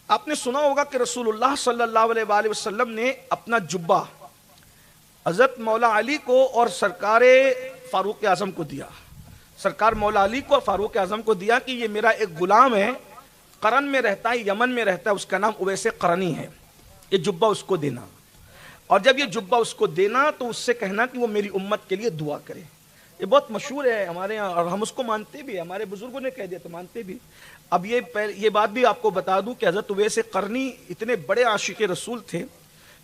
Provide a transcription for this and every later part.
آپ نے سنا ہوگا کہ رسول اللہ صلی اللہ علیہ وآلہ وسلم نے اپنا جبہ حضرت مولا علی کو اور سرکار فاروق اعظم کو دیا. سرکار مولا علی کو اور فاروق اعظم کو دیا کہ یہ میرا ایک غلام ہے، قرن میں رہتا ہے، یمن میں رہتا ہے، اس کا نام اویس قرنی ہے، یہ جبہ اس کو دینا. اور جب یہ جبہ اس کو دینا تو اس سے کہنا کہ وہ میری امت کے لیے دعا کرے. یہ بہت مشہور ہے ہمارے یہاں اور ہم اس کو مانتے بھی ہیں، ہمارے بزرگوں نے کہہ دیا تو مانتے بھی. اب یہ بات بھی آپ کو بتا دوں کہ حضرت اویس قرنی اتنے بڑے عاشق رسول تھے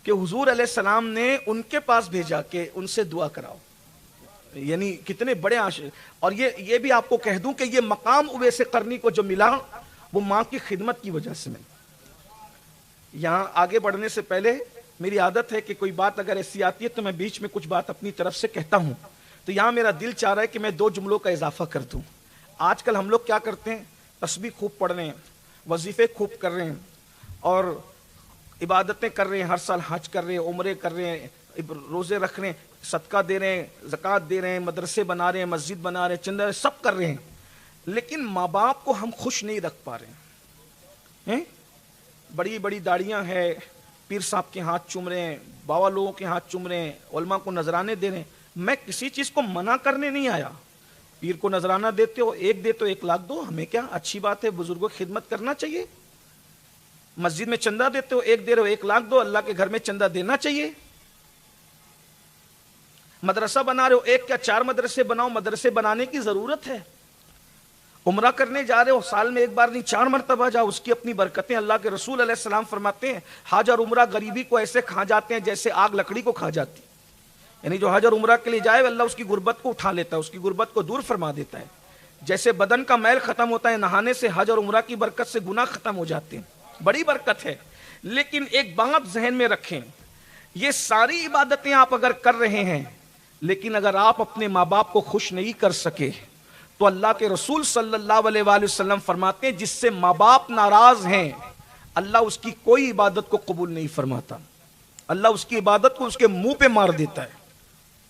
کہ حضور علیہ السلام نے ان کے پاس بھیجا کہ ان سے دعا کراؤ. یعنی کتنے بڑے عاشق. اور یہ بھی آپ کو کہہ دوں کہ یہ مقام اویس قرنی کو جو ملا وہ ماں کی خدمت کی وجہ سے ملا. یہاں آگے بڑھنے سے پہلے میری عادت ہے کہ کوئی بات اگر ایسی آتی ہے تو میں بیچ میں کچھ بات اپنی طرف سے کہتا ہوں. تو یہاں میرا دل چاہ رہا ہے کہ میں 2 جملوں کا اضافہ کر دوں. آج کل ہم لوگ کیا کرتے ہیں؟ تسبیح خوب پڑھ رہے ہیں، وظیفے خوب کر رہے ہیں اور عبادتیں کر رہے ہیں، ہر سال حج کر رہے ہیں، عمرے کر رہے ہیں، روزے رکھ رہے ہیں، صدقہ دے رہے ہیں، زکوٰۃ دے رہے ہیں، مدرسے بنا رہے ہیں، مسجد بنا رہے ہیں، چندہ سب کر رہے ہیں، لیکن ماں باپ کو ہم خوش نہیں رکھ پا رہے ہیں. بڑی بڑی داڑیاں ہیں، پیر صاحب کے ہاتھ چوم رہے ہیں، بابا لوگوں کے ہاتھ چوم رہے ہیں، علماء کو نذرانے دے رہے ہیں. میں کسی چیز کو منع کرنے نہیں آیا. پیر کو نذرانہ دیتے ہو، 1 دے تو 1 لاکھ دو، ہمیں کیا، اچھی بات ہے، بزرگوں کی خدمت کرنا چاہیے. مسجد میں چندہ دیتے ہو، 1 دے رہے ہو 1 لاکھ دو، اللہ کے گھر میں چندہ دینا چاہیے. مدرسہ بنا رہے ہو، 1 کیا 4 مدرسے بناؤ، مدرسے بنانے کی ضرورت ہے. عمرہ کرنے جا رہے ہو، سال میں 1 بار نہیں 4 مرتبہ جاؤ، اس کی اپنی برکتیں. اللہ کے رسول علیہ السلام فرماتے ہیں حج اور عمرہ غریبی کو ایسے کھا جاتے ہیں جیسے آگ لکڑی کو کھا جاتی. یعنی جو حج اور عمرہ کے لیے جائے اللہ اس کی غربت کو اٹھا لیتا ہے، اس کی غربت کو دور فرما دیتا ہے. جیسے بدن کا میل ختم ہوتا ہے نہانے سے، حج اور عمرہ کی برکت سے گناہ ختم ہو جاتے ہیں. بڑی برکت ہے. لیکن ایک بات ذہن میں رکھیں، یہ ساری عبادتیں آپ اگر کر رہے ہیں لیکن اگر آپ اپنے ماں باپ کو خوش نہیں کر سکے تو اللہ کے رسول صلی اللہ علیہ وآلہ وسلم فرماتے ہیں جس سے ماں باپ ناراض ہیں اللہ اس کی کوئی عبادت کو قبول نہیں فرماتا. اللہ اس کی عبادت کو اس کے منہ پہ مار دیتا ہے.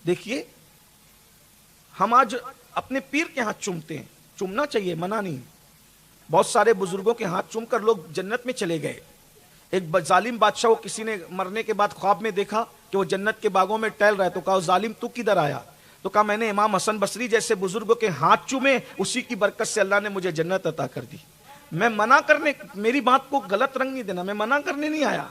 دیکھیے ہم آج اپنے پیر کے ہاتھ چومتے ہیں، چومنا چاہیے، منع نہیں. بہت سارے بزرگوں کے ہاتھ چوم کر لوگ جنت میں چلے گئے. ایک ظالم بادشاہ کو کسی نے مرنے کے بعد خواب میں دیکھا کہ وہ جنت کے باغوں میں ٹہل رہا ہے، تو کہا ظالم تو کدھر آیا؟ تو کہا میں نے امام حسن بصری جیسے بزرگوں کے ہاتھ چومے، اسی کی برکت سے اللہ نے مجھے جنت عطا کر دی. میں منع کرنے، میری بات کو غلط رنگ نہیں دینا، میں منع کرنے نہیں آیا.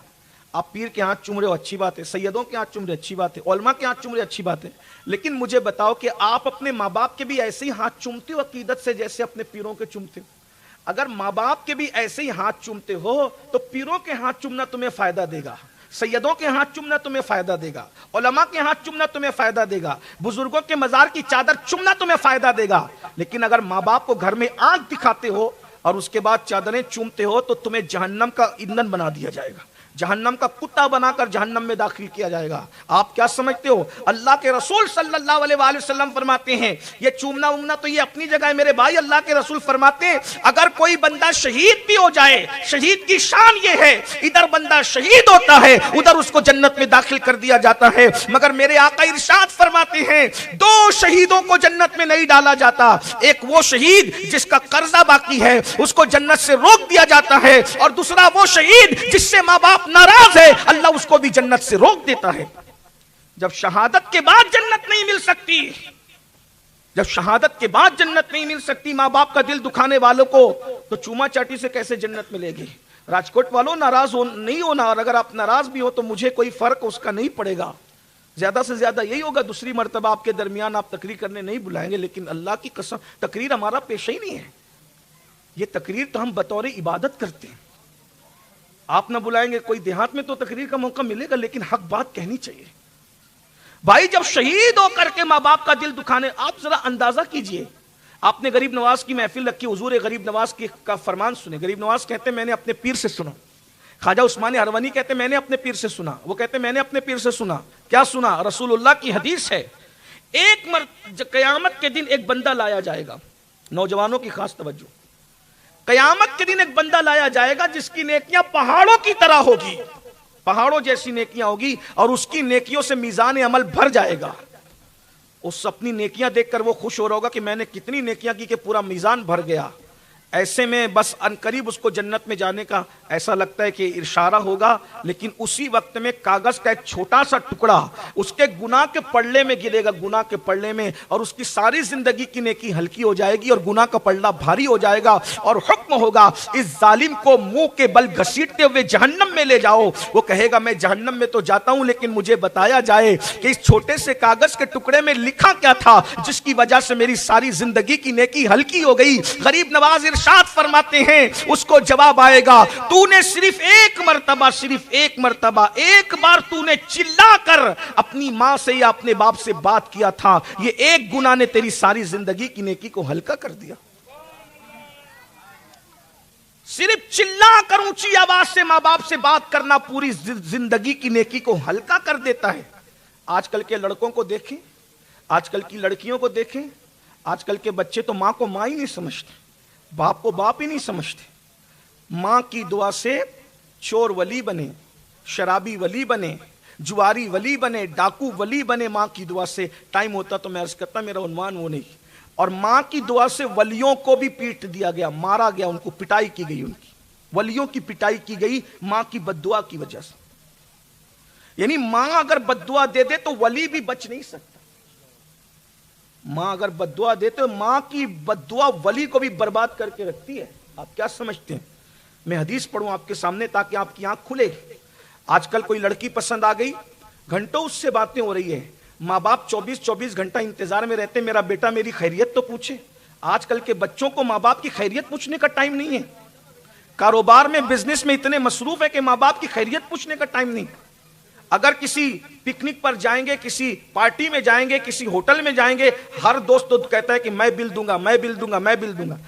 آپ پیر کے ہاتھ چوم رہے ہو اچھی بات ہے، سیدوں کے ہاتھ چوم رہے اچھی بات ہے، علماء کے ہاتھ چوم رہے اچھی بات ہے، لیکن مجھے بتاؤ کہ آپ اپنے ماں باپ کے بھی ایسے ہی ہاتھ چومتے ہو عقیدت سے جیسے اپنے پیروں کے چومتے ہو؟ اگر ماں باپ کے بھی ایسے ہی ہاتھ چومتے ہو تو پیروں کے ہاتھ چومنا تمہیں فائدہ دے گا، سیدوں کے ہاتھ چومنا تمہیں فائدہ دے گا، علماء کے ہاتھ چومنا تمہیں فائدہ دے گا، بزرگوں کے مزار کی چادر چومنا تمہیں فائدہ دے گا. لیکن اگر ماں باپ کو گھر میں آنکھ دکھاتے ہو اور اس کے بعد چادریں چومتے ہو تو تمہیں جہنم کا ایندھن بنا دیا جائے گا، جہنم کا کتا بنا کر جہنم میں داخل کیا جائے گا. آپ کیا سمجھتے ہو؟ اللہ کے رسول صلی اللہ علیہ وآلہ وسلم فرماتے ہیں یہ چومنا وومنا تو یہ اپنی جگہ ہے میرے بھائی. اللہ کے رسول فرماتے ہیں اگر کوئی بندہ شہید بھی ہو جائے، شہید کی شان یہ ہے ادھر بندہ شہید ہوتا ہے ادھر اس کو جنت میں داخل کر دیا جاتا ہے. مگر میرے آقا ارشاد فرماتے ہیں 2 شہیدوں کو جنت میں نہیں ڈالا جاتا. ایک وہ شہید جس کا قرضہ باقی ہے اس کو جنت سے روک دیا جاتا ہے، اور دوسرا وہ شہید جس سے ماں باپ ناراض ہے اللہ اس کو بھی جنت سے روک دیتا ہے. جب شہادت کے بعد جنت نہیں مل سکتی، جب شہادت کے بعد جنت نہیں مل سکتی ماں باپ کا دل دکھانے والوں کو، تو چوما چاٹی سے کیسے جنت ملے گی؟ راجکوٹ والوں ناراض نہیں ہونا، اور اگر آپ ناراض بھی ہو تو مجھے کوئی فرق اس کا نہیں پڑے گا. زیادہ سے زیادہ یہی ہوگا دوسری مرتبہ آپ کے درمیان آپ تقریر کرنے نہیں بلائیں گے، لیکن اللہ کی قسم تقریر ہمارا پیشہ ہی نہیں ہے. یہ تقریر تو ہم بطور عبادت کرتے ہیں. آپ نہ بلائیں گے، کوئی دیہات میں تو تقریر کا موقع ملے گا، لیکن حق بات کہنی چاہیے. بھائی جب شہید ہو کر کے ماں باپ کا دل دکھانے، آپ ذرا اندازہ کیجئے. آپ نے غریب نواز کی محفل رکھی، حضور غریب نواز کا فرمان سنے. غریب نواز کہتے ہیں میں نے اپنے پیر سے سنا. خواجہ عثمان ہروانی کہتے ہیں میں نے اپنے پیر سے سنا. وہ کہتے ہیں میں نے اپنے پیر سے سنا. کیا سنا؟ رسول اللہ کی حدیث ہے قیامت کے دن ایک بندہ لایا جائے گا. نوجوانوں کی خاص توجہ، قیامت کے دن ایک بندہ لایا جائے گا جس کی نیکیاں پہاڑوں کی طرح ہوگی، پہاڑوں جیسی نیکیاں ہوگی، اور اس کی نیکیوں سے میزان عمل بھر جائے گا. اس اپنی نیکیاں دیکھ کر وہ خوش ہو رہا ہوگا کہ میں نے کتنی نیکیاں کی کہ پورا میزان بھر گیا. ऐसे में बस अनकरीब उसको जन्नत में जाने का ऐसा लगता है कि इशारा होगा, लेकिन उसी वक्त में कागज का एक छोटा सा टुकड़ा उसके गुनाह के पल्ले में गिरेगा, गुनाह के पल्ले में, और उसकी सारी जिंदगी की नेकी हल्की हो जाएगी और गुनाह का पल्ला भारी हो जाएगा। और हुक्म होगा इस जालिम को मुंह के बल घसीटते हुए जहन्नम में ले जाओ। वो कहेगा मैं जहन्नम में तो जाता हूं, लेकिन मुझे बताया जाए कि इस छोटे से कागज के टुकड़े में लिखा क्या था जिसकी वजह से मेरी सारी जिंदगी की नेकी हल्की हो गई। गरीब नवाज इरशाद फरमाते हैं उसको जवाब आएगा, तूने सिर्फ एक मर्तबा एक बार तूने चिल्ला कर अपनी मां से या अपने बाप से बात किया था, ये एक गुनाह ने तेरी सारी जिंदगी की नेकी को हल्का कर दिया। सिर्फ चिल्ला कर ऊंची आवाज से मां बाप से बात करना पूरी जिंदगी की नेकी को हल्का कर देता है। आजकल के लड़कों को देखें, आजकल की लड़कियों को देखें, आजकल के बच्चे तो मां को मां ही नहीं समझते, बाप को बाप ही नहीं समझते। मां की दुआ से चोर वली बने, शराबी वली बने, जुआरी वली बने, डाकू वली बने मां की दुआ से। टाइम होता तो मैं अर्ज करता, मेरा उन्वान वो नहीं। और मां की दुआ से वलियों को भी पीट दिया गया, मारा गया, उनको पिटाई की गई, उनकी वलियों की पिटाई की गई मां की बद्दुआ की वजह से। यानी मां अगर बद्दुआ दे दे तो वली भी बच नहीं सकता। मां अगर बद्दुआ दे तो मां की बद्दुआ वली को भी बर्बाद करके रखती है। आप क्या समझते हैं? मैं हदीस पढ़ूं आपके सामने ताकि आपकी आंख खुले। आजकल कोई लड़की पसंद आ गई, घंटों उससे बातें हो रही है, माँ बाप 24-24 घंटा इंतजार में रहते, मेरा बेटा मेरी खैरियत तो पूछे। आजकल के बच्चों को माँ बाप की खैरियत पूछने का टाइम नहीं है। कारोबार में, बिजनेस में इतने मसरूफ है कि माँ बाप की खैरियत पूछने का टाइम नहीं। अगर किसी पिकनिक पर जाएंगे, किसी पार्टी में जाएंगे, किसी होटल में जाएंगे, हर दोस्त तो कहता है कि मैं बिल दूंगा, मैं बिल दूंगा, मैं बिल दूंगा।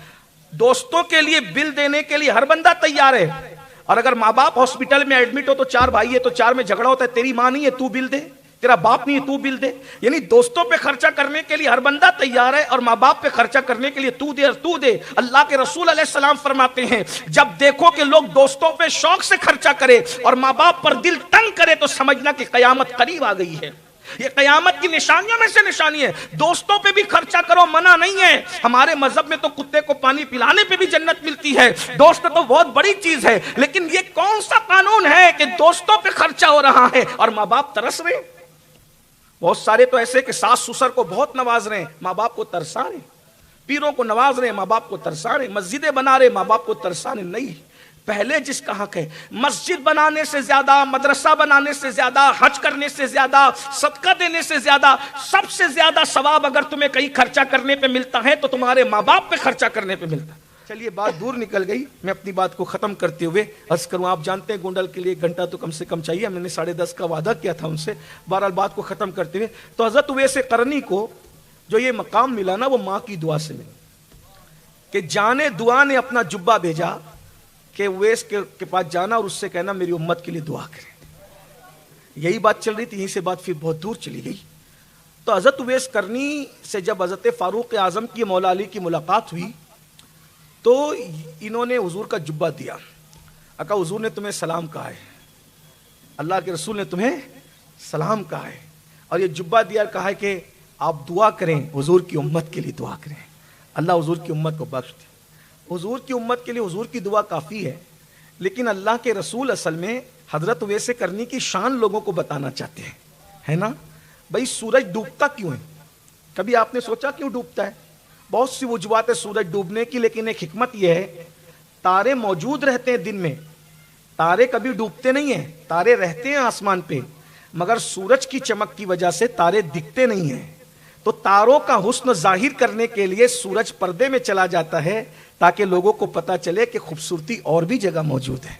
दोस्तों के लिए बिल देने के लिए हर बंदा तैयार है। और अगर माँ बाप हॉस्पिटल में एडमिट हो तो 4 भाई है तो 4 में झगड़ा होता है, तेरी माँ नहीं है तू बिल दे, तेरा बाप नहीं है तू बिल दे। यानी दोस्तों पे खर्चा करने के लिए हर बंदा तैयार है और माँ बाप पे खर्चा करने के लिए तू दे और तू दे। अल्लाह के रसूल अलैहिस्सलाम फरमाते हैं जब देखो कि लोग दोस्तों पे शौक से खर्चा करे और माँ बाप पर दिल तंग करे तो समझना कि कयामत करीब आ गई है। ये कयामत की निशानियों में से निशानी है। दोस्तों पे भी खर्चा करो, मना नहीं है। हमारे मजहब में तो कुत्ते को पानी पिलाने पे भी जन्नत मिलती है। दोस्त तो बहुत बड़ी चीज है, लेकिन ये कौन सा कानून है कि दोस्तों पे खर्चा हो रहा है और माँ बाप तरस रहे। बहुत सारे तो ऐसे कि सास ससुर को बहुत नवाज रहे हैं, माँ बाप को तरसा रहे, पीरों को नवाज रहे, माँ बाप को तरसा रहे, मस्जिदें बना रहे, माँ बाप को तरसा रहे। नहीं, पहले जिसका हक है, मस्जिद बनाने से ज्यादा, मदरसा बनाने से ज्यादा, हज करने से ज्यादा, सदका देने से ज्यादा, सबसे ज्यादा सवाब अगर तुम्हें कहीं खर्चा करने पे मिलता है तो तुम्हारे माँ बाप पे खर्चा करने पे मिलता है। चलिए बात दूर निकल गई, मैं अपनी बात को खत्म करते हुए अर्ज करूं। आप जानते हैं गोंडल के लिए 1 घंटा तो कम से कम चाहिए, मैंने 10:30 का वादा किया था उनसे। बहरहाल बात को खत्म करते हुए, तो हजरत उवैस करनी को जो ये मकाम मिला ना, वो माँ की दुआ से मिला कि जाने दुआ ने अपना जुब्बा भेजा कि उवैस के पास जाना और उससे कहना मेरी उम्मत के लिए दुआ करें। यही बात चल रही थी, यहीं से बात फिर बहुत दूर चली गई। तो हजरत उवैस करनी से जब हजरत फारूक आजम की मौला अली की मुलाकात हुई तो इन्होंने हुजूर का जुब्बा दिया। अका हुजूर ने तुम्हें सलाम कहा है, अल्लाह के रसूल ने तुम्हें सलाम कहा है, और ये जुब्बा दिया, कहा है कि आप दुआ करें, हुजूर की उम्मत के लिए दुआ करें, अल्लाह हुजूर की उम्मत को बख्श दे। हुजूर की उम्मत के लिए हुजूर की दुआ काफ़ी है, लेकिन अल्लाह के रसूल असल में हजरत उवैस करनी की शान लोगों को बताना चाहते हैं, है ना। भाई सूरज डूबता क्यों है? कभी आपने सोचा क्यों डूबता है? बहुत सी वजूहात है सूरज डूबने की, लेकिन एक हिकमत यह है, तारे मौजूद रहते हैं दिन में, तारे कभी डूबते नहीं हैं, तारे रहते हैं आसमान पे, मगर सूरज की चमक की वजह से तारे दिखते नहीं हैं। तो तारों का हुस्न जाहिर करने के लिए सूरज पर्दे में चला जाता है ताकि लोगों को पता चले कि खूबसूरती और भी जगह मौजूद है।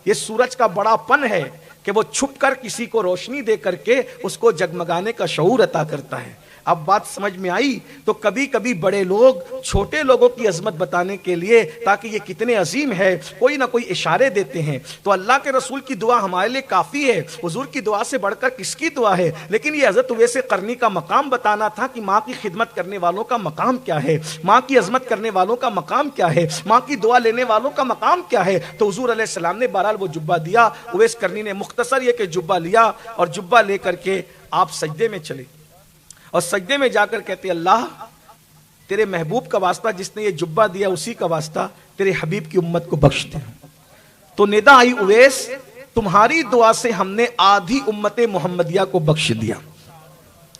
ये सूरज का बड़ापन है कि वो छुप कर किसी को रोशनी दे करके उसको जगमगाने का शऊर अता करता है। अब बात समझ में आई? तो कभी कभी बड़े लोग छोटे लोगों की अजमत बताने के लिए, ताकि ये कितने अजीम है, कोई ना कोई इशारे देते हैं। तो अल्लाह के रसूल की दुआ हमारे लिए काफ़ी है, हुजूर की दुआ से बढ़कर किसकी दुआ है। लेकिन ये हज़रत उवैस करनी का मकाम बताना था कि माँ की खिदमत करने वालों का मकाम क्या है, माँ की अजमत करने वालों का मकाम क्या है, माँ की दुआ लेने वालों का मकाम क्या है। तो हुजूर अलैहिस्सलाम ने बहरहाल वो जुब्बा दिया। उवैस करनी ने मुख्तसर ये कि जुब्बा लिया और जुब्बा लेकर के आप सजदे में चले और सजदे में जाकर कहते अल्लाह तेरे महबूब का वास्ता, जिसने ये जुब्बा दिया उसी का वास्ता तेरे हबीब की उम्मत को बख्श दे। तो निदा आई उवैस, तुम्हारी दुआ से हमने आधी उम्मत मोहम्मदिया को बख्श दिया,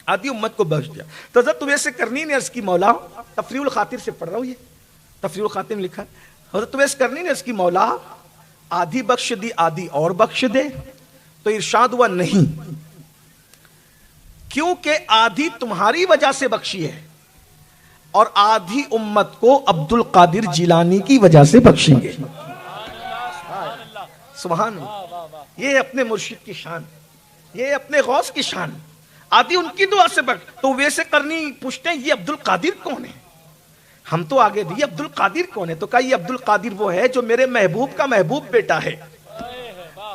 आधी उम्मत को बख्श दिया। तो हज़रत उवैस करनी ने अर्ज़ की, मौला, तफरीउल खातिर से पढ़ रहा हूँ, ये तफरीउल खातिर में लिखा है, हज़रत उवैस करनी ने अर्ज़ की, मौला आधी बख्श दी, आधी और बख्श दे। तो इरशाद हुआ नहीं, क्योंकि आधी तुम्हारी वजह से बख्शी है और आधी उम्मत को अब्दुल कादिर जिलानी की वजह से बख्शेंगे। सुभान अल्लाह, ये अपने मुर्शिद की शान, ये अपने गौस की शान, आधी उनकी दुआ से बख्श। तो वैसे करनी पूछते हैं ये अब्दुल कादिर कौन है? हम तो आगे दिए अब्दुल कादिर कौन है, तो कहा ये अब्दुल कादिर वो है जो मेरे महबूब का महबूब बेटा है,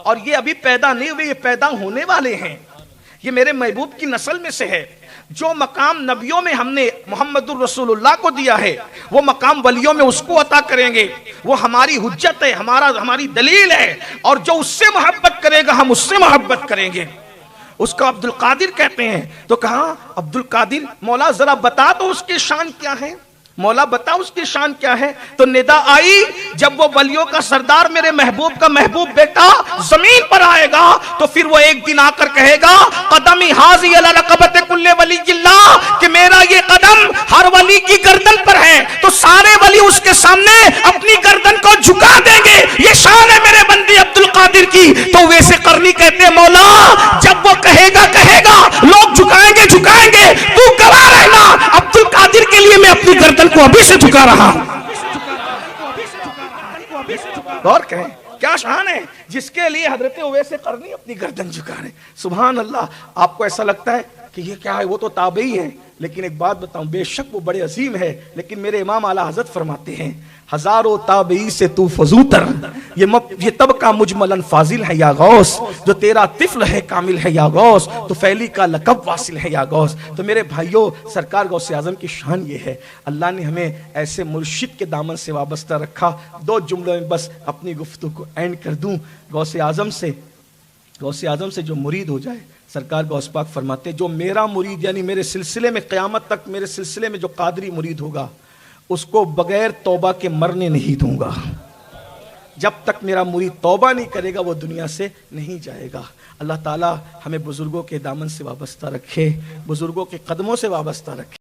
और ये अभी पैदा नहीं हुए, ये पैदा होने वाले हैं, ये मेरे महबूब की नस्ल में से है। जो मकाम नबियों में हमने मोहम्मदुर रसूलुल्लाह को दिया है, वो मकाम वलियों में उसको अता करेंगे। वो हमारी हुज्जत है, हमारी दलील है, और जो उससे मोहब्बत करेगा हम उससे मोहब्बत करेंगे। उसको अब्दुल कादिर कहते हैं। तो कहा अब्दुल कादिर, मौला जरा बता तो उसकी शान क्या है, मौला बता उसकी शान क्या है। तो निदा आई, जब वो वलियों का सरदार मेरे महबूब का महबूब बेटा जमीन पर आएगा, तो फिर वो एक दिन आकर कहेगा, कदमी हाजी अला रक़बत कुल्ले वलीयिल्लाह, कि मेरा ये कदम हर वली की गर्दन पर है। तो सारे वली उसके सामने अपनी गर्दन को झुका देंगे। ये शान है मेरे बंदे अब्दुल कादिर की। तो वैसे करनी कहते हैं, मौला जब वो कहेगा लोग झुकाएंगे, तू गवाह रहना, अब्दुल कादिर के लिए मैं अपनी गर्दन को अभी से झुका रहा हूं। और कहें क्या शान है जिसके लिए हजरत उवैस करनी अपनी गर्दन झुका रहे। सुभान अल्लाह। आपको ऐसा लगता है कि ये क्या है, वो तो ताबई है, लेकिन एक बात बताऊं, बेशक वो बड़े अजीम है, लेकिन मेरे इमाम आला हजरत फरमाते हैं, हजारों ताबई से तू फजूतर, ये तब का मुजमलन फाजिल है या गौस, जो तेरा तिफल है कामिल है या गौस, तो फैली का लकब वासिल है या गौस। तो मेरे भाइयों, सरकार गौसे आजम की शान ये है, अल्लाह ने हमें ऐसे मुर्शिद के दामन से वाबस्ता रखा। दो जुमलों में बस अपनी गुफ्तगू को एंड कर दूं। गौसे आजम से जो मुरीद हो जाए, सरकार गौस पाक फरमाते, जो मेरा मुरीद यानी मेरे सिलसिले में क़यामत तक मेरे सिलसिले में जो कादरी मुरीद होगा, उसको बगैर तौबा के मरने नहीं दूंगा। जब तक मेरा मुरीद तौबा नहीं करेगा वो दुनिया से नहीं जाएगा। अल्लाह ताला हमें बुजुर्गों के दामन से वाबस्ता रखे, बुजुर्गों के कदमों से वाबस्ता रखे।